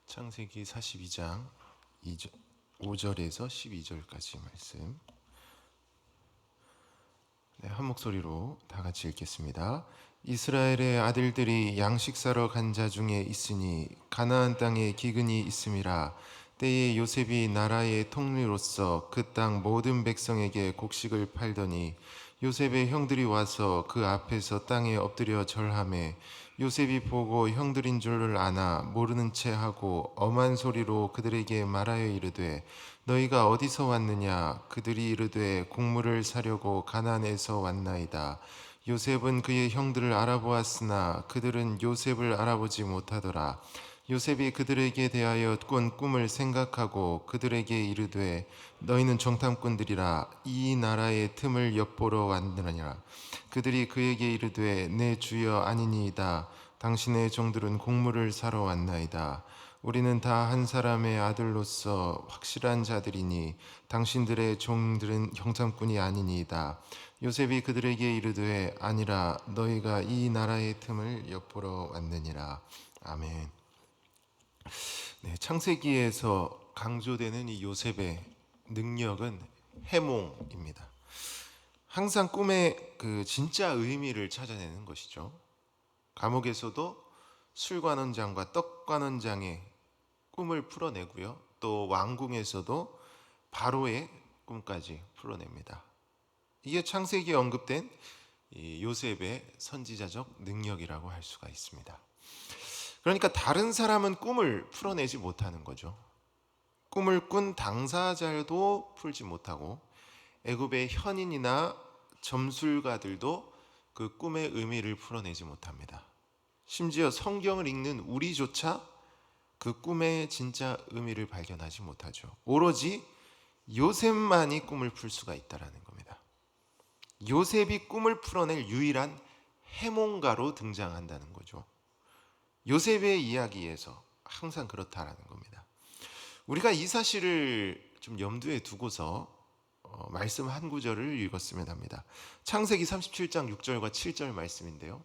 창세기 42장 5절에서 12절까지 말씀. 한 목소리로 다 같이 읽겠습니다. 이스라엘의 아들들이 양식 사러 간 자 중에 있으니 가나안 땅에 기근이 있음이라. 때에 요셉이 나라의 통리로서 그 땅 모든 백성에게 곡식을 팔더니 요셉의 형들이 와서 그 앞에서 땅에 엎드려 절하매 요셉이 보고 형들인 줄을 아나 모르는 채 하고 엄한 소리로 그들에게 말하여 이르되 너희가 어디서 왔느냐? 그들이 이르되 곡물을 사려고 가나안에서 왔나이다. 요셉은 그의 형들을 알아보았으나 그들은 요셉을 알아보지 못하더라. 요셉이 그들에게 대하여 꾼 꿈을 생각하고 그들에게 이르되 너희는 정탐꾼들이라 이 나라의 틈을 엿보러 왔느니라. 그들이 그에게 이르되 내 주여 아니니이다. 당신의 종들은 곡물을 사러 왔나이다. 우리는 다 한 사람의 아들로서 확실한 자들이니 당신들의 종들은 정탐꾼이 아니니이다. 요셉이 그들에게 이르되 아니라 너희가 이 나라의 틈을 엿보러 왔느니라. 아멘. 창세기에서 강조되는 이 요셉의 능력은 해몽입니다. 항상 꿈의 그 진짜 의미를 찾아내는 것이죠. 감옥에서도 술관원장과 떡관원장의 꿈을 풀어내고요. 또 왕궁에서도 바로의 꿈까지 풀어냅니다. 이게 창세기에 언급된 이 요셉의 선지자적 능력이라고 할 수가 있습니다. 그러니까 다른 사람은 꿈을 풀어내지 못하는 거죠. 꿈을 꾼 당사자도 풀지 못하고 애굽의 현인이나 점술가들도 그 꿈의 의미를 풀어내지 못합니다. 심지어 성경을 읽는 우리조차 그 꿈의 진짜 의미를 발견하지 못하죠. 오로지 요셉만이 꿈을 풀 수가 있다는 겁니다. 요셉이 꿈을 풀어낼 유일한 해몽가로 등장한다는 거죠. 요셉의 이야기에서 항상 그렇다라는 겁니다. 우리가 이 사실을 좀 염두에 두고서 말씀 한 구절을 읽었으면 합니다. 창세기 37장 6절과 7절 말씀인데요.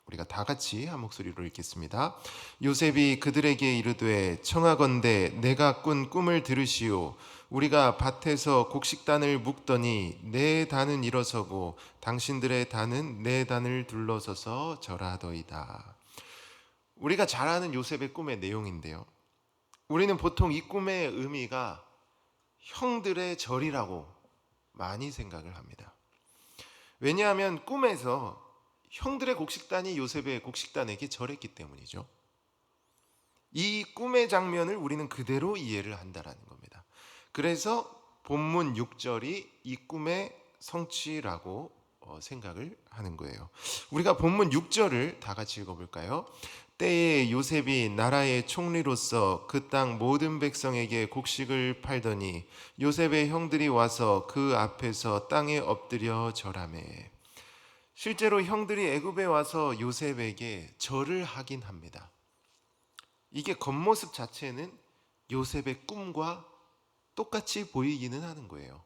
우리가 다 같이 한 목소리로 읽겠습니다. 요셉이 그들에게 이르되 청하건대 내가 꾼 꿈을 들으시오. 우리가 밭에서 곡식단을 묶더니 내 단은 일어서고 당신들의 단은 내 단을 둘러서서 절하더이다. 우리가 잘 아는 요셉의 꿈의 내용인데요. 우리는 보통 이 꿈의 의미가 형들의 절이라고 많이 생각을 합니다. 왜냐하면 꿈에서 형들의 곡식단이 요셉의 곡식단에게 절했기 때문이죠. 이 꿈의 장면을 우리는 그대로 이해를 한다라는 겁니다. 그래서 본문 6절이 이 꿈의 성취라고 생각을 하는 거예요. 우리가 본문 6절을 다 같이 읽어볼까요? 때에 요셉이 나라의 총리로서 그 땅 모든 백성에게 곡식을 팔더니 요셉의 형들이 와서 그 앞에서 땅에 엎드려 절하매. 실제로 형들이 애굽에 와서 요셉에게 절을 하긴 합니다. 이게 겉모습 자체는 요셉의 꿈과 똑같이 보이기는 하는 거예요.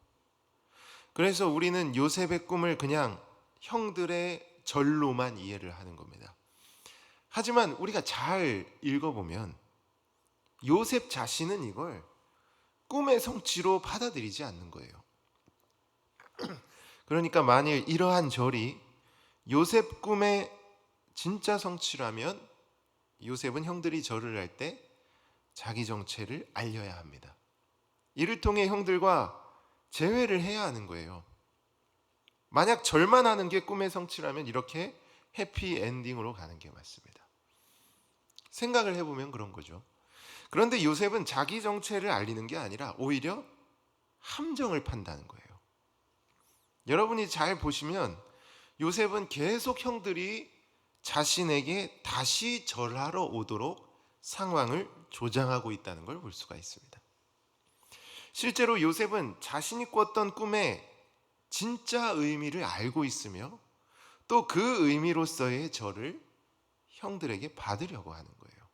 그래서 우리는 요셉의 꿈을 그냥 형들의 절로만 이해를 하는 겁니다. 하지만 우리가 잘 읽어보면 요셉 자신은 이걸 꿈의 성취로 받아들이지 않는 거예요. 그러니까 만일 이러한 절이 요셉 꿈의 진짜 성취라면 요셉은 형들이 절을 할 때 자기 정체를 알려야 합니다. 이를 통해 형들과 재회를 해야 하는 거예요. 만약 절만 하는 게 꿈의 성취라면 이렇게 해피엔딩으로 가는 게 맞습니다. 생각을 해보면 그런 거죠. 그런데 요셉은 자기 정체를 알리는 게 아니라 오히려 함정을 판다는 거예요. 여러분이 잘 보시면 요셉은 계속 형들이 자신에게 다시 절하러 오도록 상황을 조장하고 있다는 걸 볼 수가 있습니다. 실제로 요셉은 자신이 꿨던 꿈의 진짜 의미를 알고 있으며 또 그 의미로서의 절을 형들에게 받으려고 하는 거예요.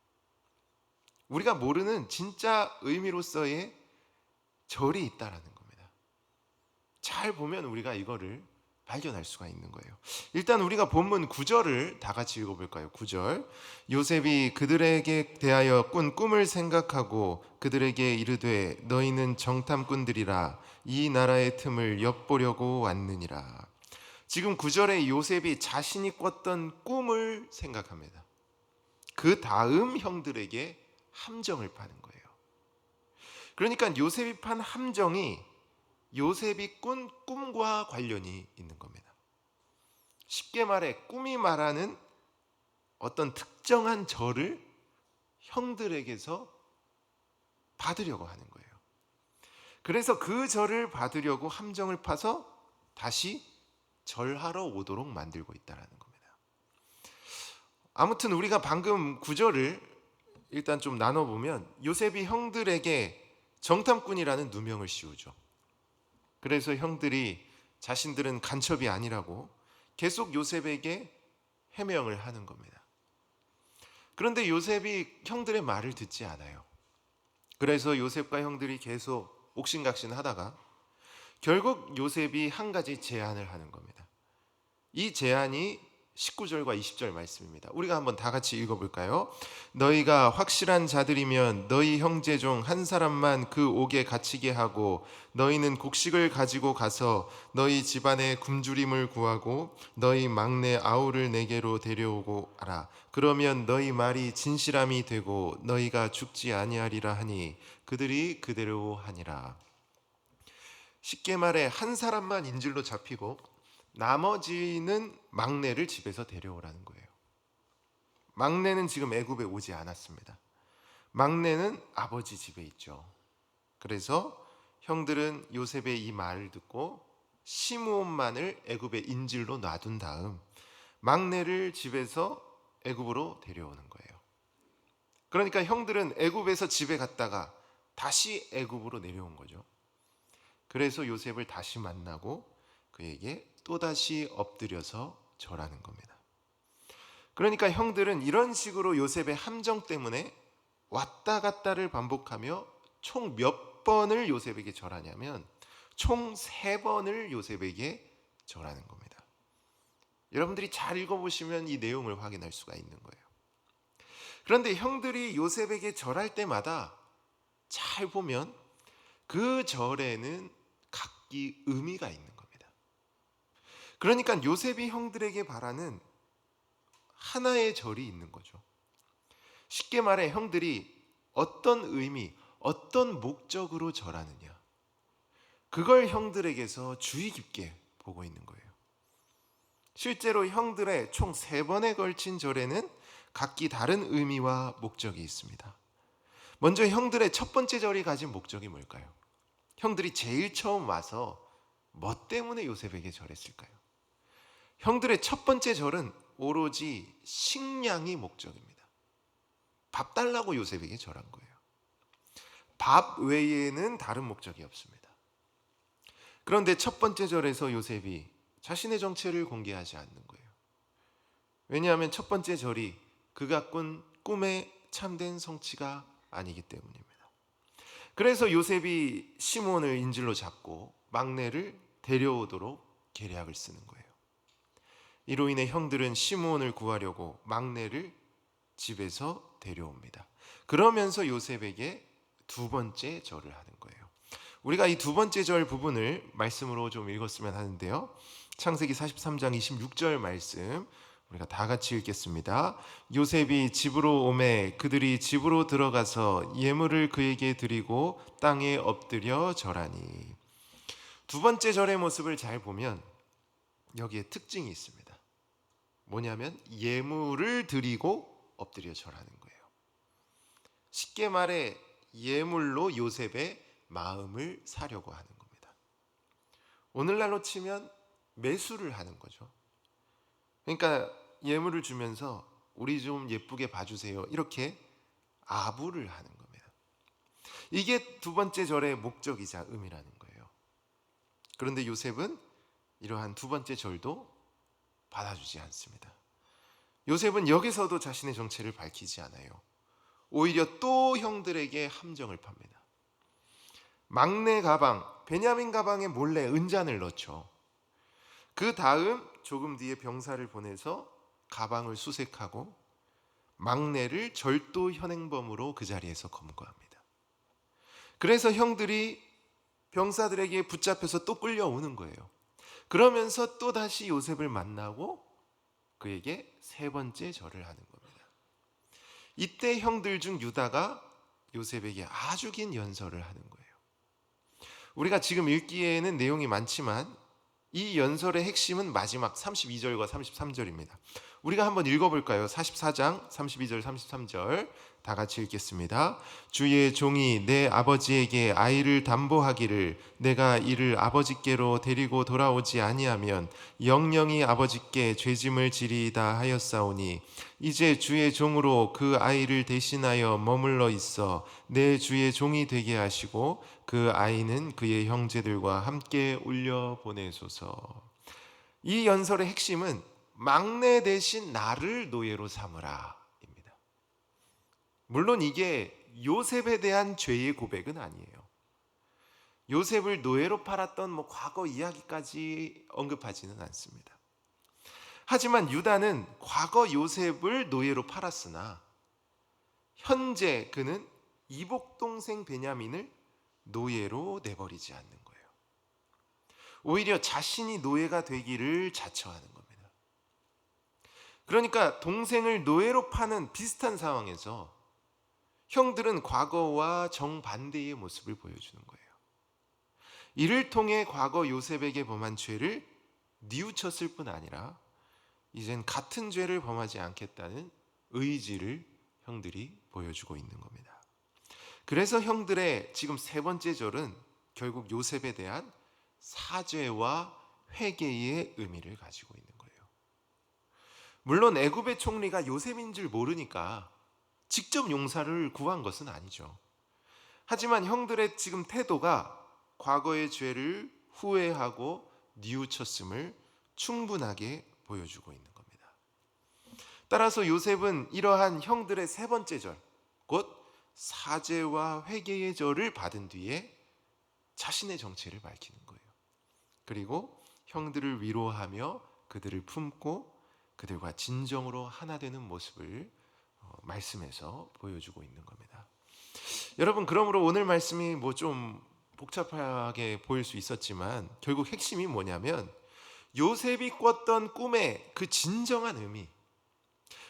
우리가 모르는 진짜 의미로서의 절이 있다라는 겁니다. 잘 보면 우리가 이거를 발견할 수가 있는 거예요. 일단 우리가 본문 9절을 다 같이 읽어볼까요? 9절. 요셉이 그들에게 대하여 꾼 꿈을 생각하고 그들에게 이르되 너희는 정탐꾼들이라 이 나라의 틈을 엿보려고 왔느니라. 지금 9절에 요셉이 자신이 꿨던 꿈을 생각합니다. 그 다음 형들에게 함정을 파는 거예요. 그러니까 요셉이 판 함정이 요셉이 꾼 꿈과 관련이 있는 겁니다. 쉽게 말해 꿈이 말하는 어떤 특정한 절을 형들에게서 받으려고 하는 거예요. 그래서 그 절을 받으려고 함정을 파서 다시 절하러 오도록 만들고 있다는 겁니다. 아무튼 우리가 방금 구절을 일단 좀 나눠보면 요셉이 형들에게 정탐꾼이라는 누명을 씌우죠. 그래서 형들이 자신들은 간첩이 아니라고 계속 요셉에게 해명을 하는 겁니다. 그런데 요셉이 형들의 말을 듣지 않아요. 그래서 요셉과 형들이 계속 옥신각신 하다가 결국 요셉이 한 가지 제안을 하는 겁니다. 이 제안이 19절과 20절 말씀입니다. 우리가 한번 다 같이 읽어볼까요? 너희가 확실한 자들이면 너희 형제 중 한 사람만 그 옥에 갇히게 하고 너희는 곡식을 가지고 가서 너희 집안의 굶주림을 구하고 너희 막내 아우를 내게로 데려오고 하라. 그러면 너희 말이 진실함이 되고 너희가 죽지 아니하리라 하니 그들이 그대로 하니라. 쉽게 말해 한 사람만 인질로 잡히고 나머지는 막내를 집에서 데려오라는 거예요. 막내는 지금 애굽에 오지 않았습니다. 막내는 아버지 집에 있죠. 그래서 형들은 요셉의 이 말을 듣고 시므온만을 애굽에 인질로 놔둔 다음 막내를 집에서 애굽으로 데려오는 거예요. 그러니까 형들은 애굽에서 집에 갔다가 다시 애굽으로 내려온 거죠. 그래서 요셉을 다시 만나고 그에게 또다시 엎드려서 절하는 겁니다. 그러니까 형들은 이런 식으로 요셉의 함정 때문에 왔다 갔다를 반복하며 총 몇 번을 요셉에게 절하냐면 총 3번을 요셉에게 절하는 겁니다. 여러분들이 잘 읽어보시면 이 내용을 확인할 수가 있는 거예요. 그런데 형들이 요셉에게 절할 때마다 잘 보면 그 절에는 각기 의미가 있는 겁니다. 그러니까 요셉이 형들에게 바라는 하나의 절이 있는 거죠. 쉽게 말해 형들이 어떤 의미, 어떤 목적으로 절하느냐, 그걸 형들에게서 주의 깊게 보고 있는 거예요. 실제로 형들의 총 3번에 걸친 절에는 각기 다른 의미와 목적이 있습니다. 먼저 형들의 첫 번째 절이 가진 목적이 뭘까요? 형들이 제일 처음 와서 뭐 때문에 요셉에게 절했을까요? 형들의 첫 번째 절은 오로지 식량이 목적입니다. 밥 달라고 요셉에게 절한 거예요. 밥 외에는 다른 목적이 없습니다. 그런데 첫 번째 절에서 요셉이 자신의 정체를 공개하지 않는 거예요. 왜냐하면 첫 번째 절이 그가 꾼 꿈의 참된 성취가 아니기 때문입니다. 그래서 요셉이 시몬을 인질로 잡고 막내를 데려오도록 계략을 쓰는 거예요. 이로 인해 형들은 시므온을 구하려고 막내를 집에서 데려옵니다. 그러면서 요셉에게 두 번째 절을 하는 거예요. 우리가 이 두 번째 절 부분을 말씀으로 좀 읽었으면 하는데요. 창세기 43장 26절 말씀 우리가 다 같이 읽겠습니다. 요셉이 집으로 오매 그들이 집으로 들어가서 예물을 그에게 드리고 땅에 엎드려 절하니. 두 번째 절의 모습을 잘 보면 여기에 특징이 있습니다. 뭐냐면 예물을 드리고 엎드려 절하는 거예요. 쉽게 말해 예물로 요셉의 마음을 사려고 하는 겁니다. 오늘날로 치면 매수를 하는 거죠. 그러니까 예물을 주면서 우리 좀 예쁘게 봐주세요. 이렇게 아부를 하는 겁니다. 이게 두 번째 절의 목적이자 의미라는 거예요. 그런데 요셉은 이러한 두 번째 절도 받아주지 않습니다. 요셉은 여기서도 자신의 정체를 밝히지 않아요. 오히려 또 형들에게 함정을 팝니다. 막내 가방, 베냐민 가방에 몰래 은잔을 넣죠. 그 다음 조금 뒤에 병사를 보내서 가방을 수색하고 막내를 절도 현행범으로 그 자리에서 검거합니다. 그래서 형들이 병사들에게 붙잡혀서 또 끌려오는 거예요. 그러면서 또 다시 요셉을 만나고 그에게 세 번째 절을 하는 겁니다. 이때 형들 중 유다가 요셉에게 아주 긴 연설을 하는 거예요. 우리가 지금 읽기에는 내용이 많지만 이 연설의 핵심은 마지막 32절과 33절입니다. 우리가 한번 읽어볼까요? 44장 32절 33절 다 같이 읽겠습니다. 주의 종이 내 아버지에게 아이를 담보하기를 내가 이를 아버지께로 데리고 돌아오지 아니하면 영영이 아버지께 죄짐을 지리이다 하였사오니 이제 주의 종으로 그 아이를 대신하여 머물러 있어 내 주의 종이 되게 하시고 그 아이는 그의 형제들과 함께 울려 보내소서. 이 연설의 핵심은 막내 대신 나를 노예로 삼으라 입니다. 물론 이게 요셉에 대한 죄의 고백은 아니에요. 요셉을 노예로 팔았던 과거 이야기까지 언급하지는 않습니다. 하지만 유다는 과거 요셉을 노예로 팔았으나 현재 그는 이복 동생 베냐민을 노예로 내버리지 않는 거예요. 오히려 자신이 노예가 되기를 자처하는 겁니다. 그러니까 동생을 노예로 파는 비슷한 상황에서 형들은 과거와 정반대의 모습을 보여주는 거예요. 이를 통해 과거 요셉에게 범한 죄를 뉘우쳤을 뿐 아니라 이젠 같은 죄를 범하지 않겠다는 의지를 형들이 보여주고 있는 겁니다. 그래서 형들의 지금 세 번째 절은 결국 요셉에 대한 사죄와 회개의 의미를 가지고 있는 거예요. 물론 애굽의 총리가 요셉인 줄 모르니까 직접 용서를 구한 것은 아니죠. 하지만 형들의 지금 태도가 과거의 죄를 후회하고 뉘우쳤음을 충분하게 보여주고 있는 겁니다. 따라서 요셉은 이러한 형들의 세 번째 절, 곧 사죄와 회개의 절을 받은 뒤에 자신의 정체를 밝히는 거예요. 그리고 형들을 위로하며 그들을 품고 그들과 진정으로 하나 되는 모습을 말씀에서 보여주고 있는 겁니다. 여러분, 그러므로 오늘 말씀이 좀 복잡하게 보일 수 있었지만 결국 핵심이 뭐냐면 요셉이 꿨던 꿈의 그 진정한 의미,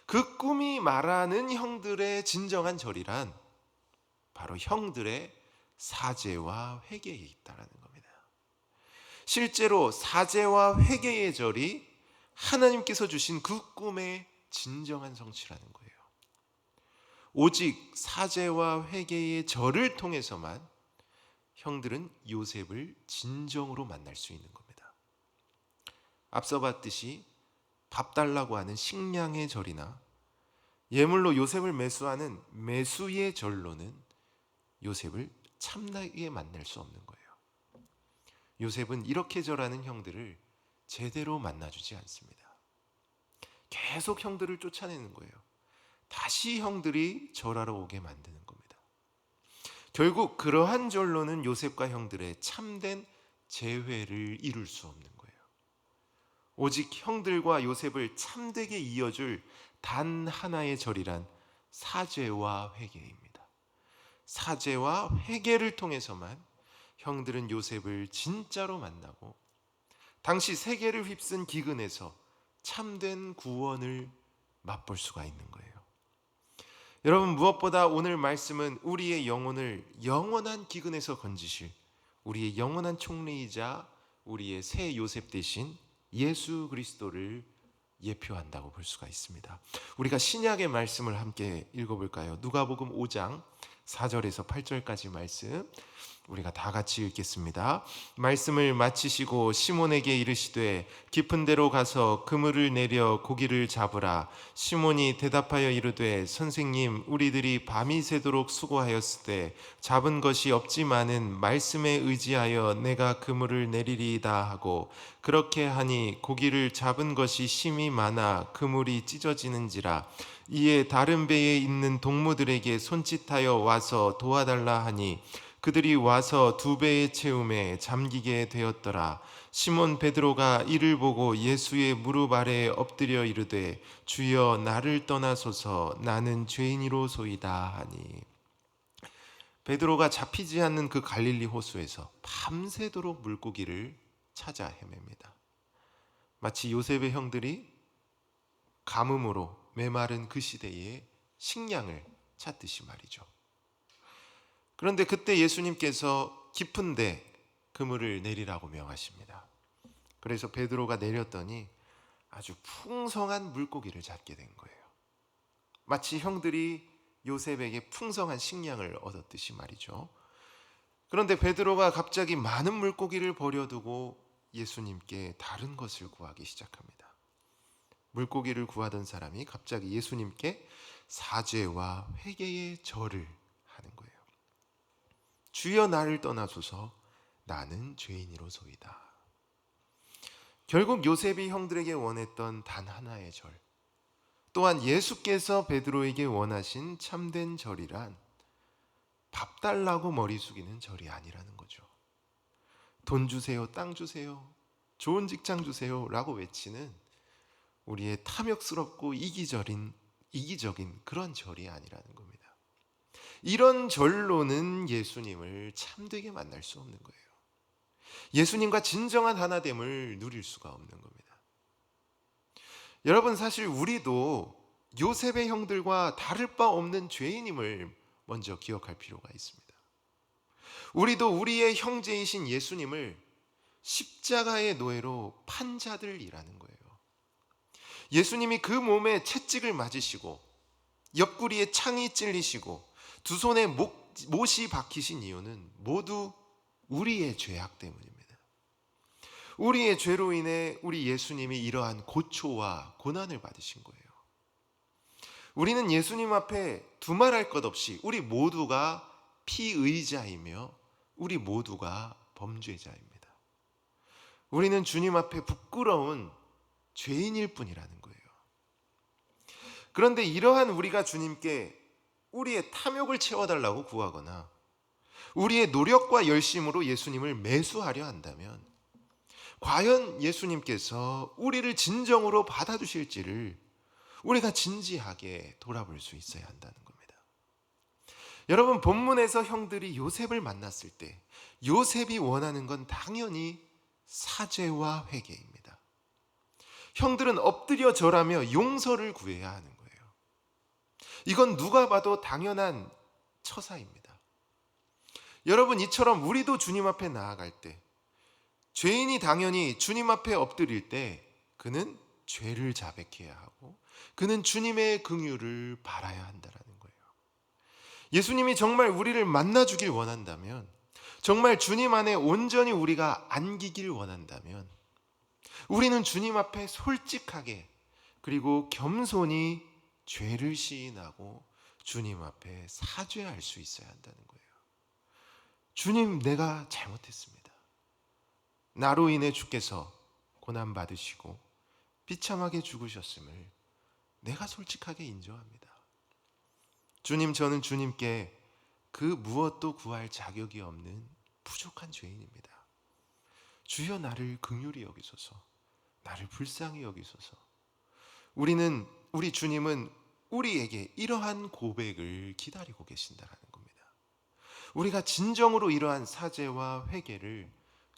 그 꿈이 말하는 형들의 진정한 절이란 바로 형들의 사죄와 회개에 있다라는 겁니다. 실제로 사죄와 회개의 절이 하나님께서 주신 그 꿈의 진정한 성취라는 거예요. 오직 사죄와 회개의 절을 통해서만 형들은 요셉을 진정으로 만날 수 있는 겁니다. 앞서 봤듯이 밥 달라고 하는 식량의 절이나 예물로 요셉을 매수하는 매수의 절로는 요셉을 참나게 만날 수 없는 거예요. 요셉은 이렇게 절하는 형들을 제대로 만나주지 않습니다. 계속 형들을 쫓아내는 거예요. 다시 형들이 절하러 오게 만드는 겁니다. 결국 그러한 절로는 요셉과 형들의 참된 재회를 이룰 수 없는 거예요. 오직 형들과 요셉을 참되게 이어줄 단 하나의 절이란 사죄와 회개입니다. 사죄와 회개를 통해서만 형들은 요셉을 진짜로 만나고 당시 세계를 휩쓴 기근에서 참된 구원을 맛볼 수가 있는 거예요. 여러분, 무엇보다 오늘 말씀은 우리의 영혼을 영원한 기근에서 건지실 우리의 영원한 총리이자 우리의 새 요셉 대신 예수 그리스도를 예표한다고 볼 수가 있습니다. 우리가 신약의 말씀을 함께 읽어볼까요? 누가복음 5장 4절에서 8절까지 말씀 우리가 다 같이 읽겠습니다. 말씀을 마치시고 시몬에게 이르시되 깊은 데로 가서 그물을 내려 고기를 잡으라. 시몬이 대답하여 이르되 선생님, 우리들이 밤이 새도록 수고하였으되 잡은 것이 없지만은 말씀에 의지하여 내가 그물을 내리리이다 하고 그렇게 하니 고기를 잡은 것이 심히 많아 그물이 찢어지는지라. 이에 다른 배에 있는 동무들에게 손짓하여 와서 도와달라 하니 그들이 와서 2배의 채움에 잠기게 되었더라. 시몬 베드로가 이를 보고 예수의 무릎 아래에 엎드려 이르되 주여 나를 떠나소서 나는 죄인이로소이다 하니. 베드로가 잡히지 않는 그 갈릴리 호수에서 밤새도록 물고기를 찾아 헤맵니다. 마치 요셉의 형들이 가뭄으로 메마른 그 시대에 식량을 찾듯이 말이죠. 그런데 그때 예수님께서 깊은데 그물을 내리라고 명하십니다. 그래서 베드로가 내렸더니 아주 풍성한 물고기를 잡게 된 거예요. 마치 형들이 요셉에게 풍성한 식량을 얻었듯이 말이죠. 그런데 베드로가 갑자기 많은 물고기를 버려두고 예수님께 다른 것을 구하기 시작합니다. 물고기를 구하던 사람이 갑자기 예수님께 사죄와 회개의 절을 하는 거예요. 주여 나를 떠나소서 나는 죄인이로소이다. 결국 요셉이 형들에게 원했던 단 하나의 절, 또한 예수께서 베드로에게 원하신 참된 절이란 밥 달라고 머리 숙이는 절이 아니라는 거죠. 돈 주세요, 땅 주세요, 좋은 직장 주세요 라고 외치는 우리의 탐욕스럽고 이기적인 그런 절이 아니라는 겁니다. 이런 절로는 예수님을 참되게 만날 수 없는 거예요. 예수님과 진정한 하나됨을 누릴 수가 없는 겁니다. 여러분, 사실 우리도 요셉의 형들과 다를 바 없는 죄인임을 먼저 기억할 필요가 있습니다. 우리도 우리의 형제이신 예수님을 십자가의 노예로 판 자들이라는 거예요. 예수님이 그 몸에 채찍을 맞으시고 옆구리에 창이 찔리시고 두 손에 못이 박히신 이유는 모두 우리의 죄악 때문입니다. 우리의 죄로 인해 우리 예수님이 이러한 고초와 고난을 받으신 거예요. 우리는 예수님 앞에 두말할 것 없이 우리 모두가 피의자이며 우리 모두가 범죄자입니다. 우리는 주님 앞에 부끄러운 죄인일 뿐이라는 거예요. 그런데 이러한 우리가 주님께 우리의 탐욕을 채워달라고 구하거나 우리의 노력과 열심으로 예수님을 매수하려 한다면 과연 예수님께서 우리를 진정으로 받아주실지를 우리가 진지하게 돌아볼 수 있어야 한다는 겁니다. 여러분, 본문에서 형들이 요셉을 만났을 때 요셉이 원하는 건 당연히 사죄와 회개입니다. 형들은 엎드려 절하며 용서를 구해야 하는 거예요. 이건 누가 봐도 당연한 처사입니다. 여러분, 이처럼 우리도 주님 앞에 나아갈 때 죄인이 당연히 주님 앞에 엎드릴 때 그는 죄를 자백해야 하고 그는 주님의 긍휼을 바라야 한다는 거예요. 예수님이 정말 우리를 만나주길 원한다면, 정말 주님 안에 온전히 우리가 안기길 원한다면 우리는 주님 앞에 솔직하게 그리고 겸손히 죄를 시인하고 주님 앞에 사죄할 수 있어야 한다는 거예요. 주님, 내가 잘못했습니다. 나로 인해 주께서 고난받으시고 비참하게 죽으셨음을 내가 솔직하게 인정합니다. 주님, 저는 주님께 그 무엇도 구할 자격이 없는 부족한 죄인입니다. 주여 나를 긍휼히 여기소서, 나를 불쌍히 여기소서. 우리 주님은 우리에게 이러한 고백을 기다리고 계신다는 겁니다. 우리가 진정으로 이러한 사죄와 회개를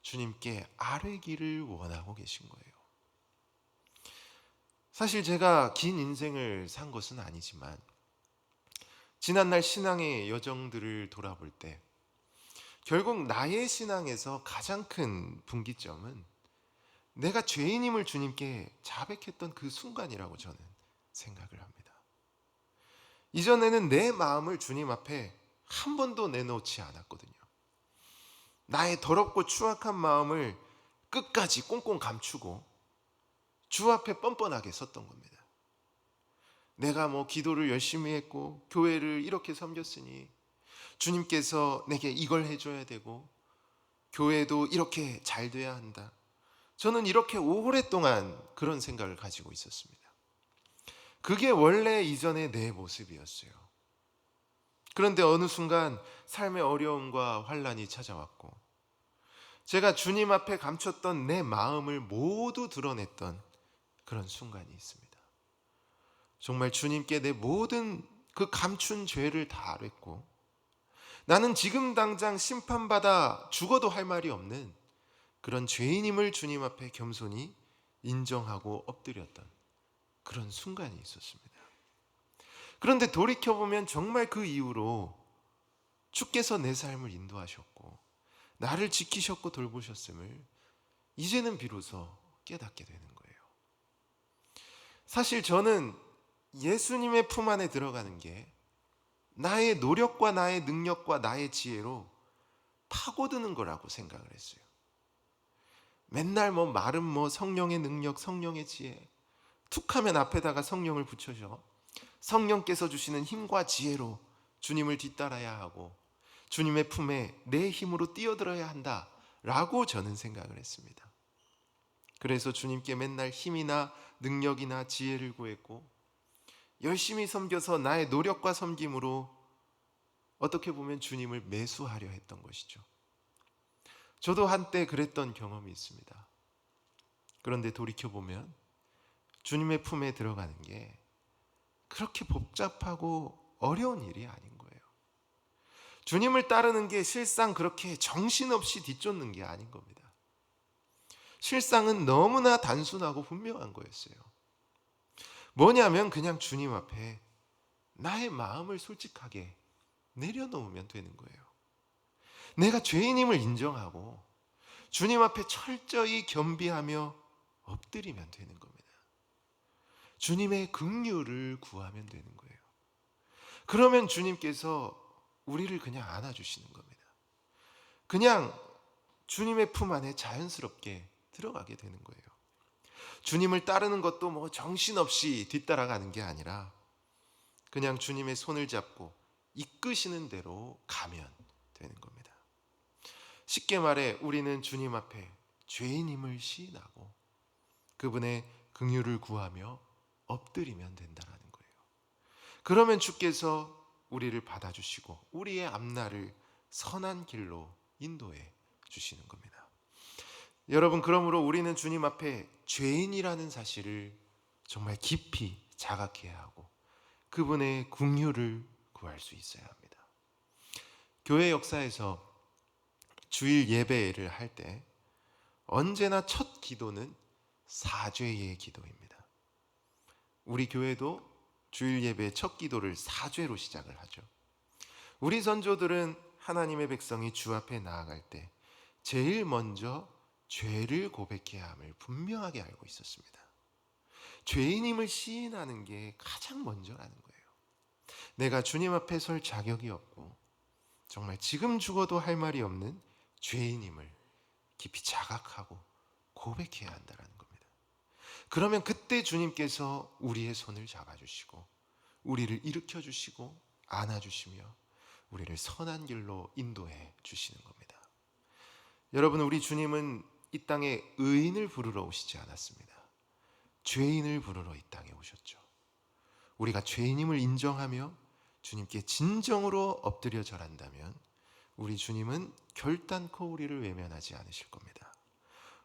주님께 아뢰기를 원하고 계신 거예요. 사실 제가 긴 인생을 산 것은 아니지만 지난날 신앙의 여정들을 돌아볼 때 결국 나의 신앙에서 가장 큰 분기점은 내가 죄인임을 주님께 자백했던 그 순간이라고 저는 생각을 합니다. 이전에는 내 마음을 주님 앞에 한 번도 내놓지 않았거든요. 나의 더럽고 추악한 마음을 끝까지 꽁꽁 감추고 주 앞에 뻔뻔하게 섰던 겁니다. 내가 기도를 열심히 했고 교회를 이렇게 섬겼으니 주님께서 내게 이걸 해줘야 되고 교회도 이렇게 잘 돼야 한다. 저는 이렇게 오랫동안 그런 생각을 가지고 있었습니다. 그게 원래 이전의 내 모습이었어요. 그런데 어느 순간 삶의 어려움과 환란이 찾아왔고 제가 주님 앞에 감췄던 내 마음을 모두 드러냈던 그런 순간이 있습니다. 정말 주님께 내 모든 그 감춘 죄를 다 아뢰고 나는 지금 당장 심판받아 죽어도 할 말이 없는 그런 죄인임을 주님 앞에 겸손히 인정하고 엎드렸던 그런 순간이 있었습니다. 그런데 돌이켜보면 정말 그 이후로 주께서 내 삶을 인도하셨고 나를 지키셨고 돌보셨음을 이제는 비로소 깨닫게 되는 거예요. 사실 저는 예수님의 품 안에 들어가는 게 나의 노력과 나의 능력과 나의 지혜로 파고드는 거라고 생각을 했어요. 맨날 말은 성령의 능력, 성령의 지혜, 툭하면 앞에다가 성령을 붙여서 성령께서 주시는 힘과 지혜로 주님을 뒤따라야 하고 주님의 품에 내 힘으로 뛰어들어야 한다라고 저는 생각을 했습니다. 그래서 주님께 맨날 힘이나 능력이나 지혜를 구했고 열심히 섬겨서 나의 노력과 섬김으로 어떻게 보면 주님을 매수하려 했던 것이죠. 저도 한때 그랬던 경험이 있습니다. 그런데 돌이켜보면 주님의 품에 들어가는 게 그렇게 복잡하고 어려운 일이 아닌 거예요. 주님을 따르는 게 실상 그렇게 정신없이 뒤쫓는 게 아닌 겁니다. 실상은 너무나 단순하고 분명한 거였어요. 뭐냐면 그냥 주님 앞에 나의 마음을 솔직하게 내려놓으면 되는 거예요. 내가 죄인임을 인정하고 주님 앞에 철저히 겸비하며 엎드리면 되는 겁니다. 주님의 긍휼을 구하면 되는 거예요. 그러면 주님께서 우리를 그냥 안아주시는 겁니다. 그냥 주님의 품 안에 자연스럽게 들어가게 되는 거예요. 주님을 따르는 것도 정신없이 뒤따라가는 게 아니라 그냥 주님의 손을 잡고 이끄시는 대로 가면 되는 겁니다. 쉽게 말해 우리는 주님 앞에 죄인임을 시인하고 그분의 긍휼을 구하며 엎드리면 된다는 거예요. 그러면 주께서 우리를 받아주시고 우리의 앞날을 선한 길로 인도해 주시는 겁니다. 여러분, 그러므로 우리는 주님 앞에 죄인이라는 사실을 정말 깊이 자각해야 하고 그분의 긍휼을 구할 수 있어야 합니다. 교회 역사에서 주일 예배를 할 때 언제나 첫 기도는 사죄의 기도입니다. 우리 교회도 주일 예배의 첫 기도를 사죄로 시작을 하죠. 우리 선조들은 하나님의 백성이 주 앞에 나아갈 때 제일 먼저 죄를 고백해야 함을 분명하게 알고 있었습니다. 죄인임을 시인하는 게 가장 먼저라는 거예요. 내가 주님 앞에 설 자격이 없고 정말 지금 죽어도 할 말이 없는 죄인임을 깊이 자각하고 고백해야 한다는 겁니다. 그러면 그때 주님께서 우리의 손을 잡아주시고 우리를 일으켜주시고 안아주시며 우리를 선한 길로 인도해 주시는 겁니다. 여러분, 우리 주님은 이 땅에 의인을 부르러 오시지 않았습니다. 죄인을 부르러 이 땅에 오셨죠. 우리가 죄인임을 인정하며 주님께 진정으로 엎드려 절한다면 우리 주님은 결단코 우리를 외면하지 않으실 겁니다.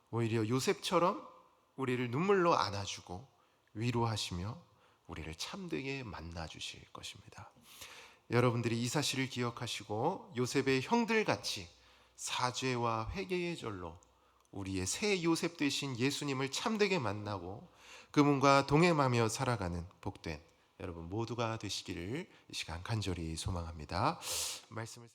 오히려 요셉처럼 우리를 눈물로 안아주고 위로하시며 우리를 참되게 만나주실 것입니다. 여러분들이 이 사실을 기억하시고 요셉의 형들같이 사죄와 회개의 절로 우리의 새 요셉 되신 예수님을 참되게 만나고 그분과 동행하며 살아가는 복된 여러분 모두가 되시기를 이 시간 간절히 소망합니다. 말씀을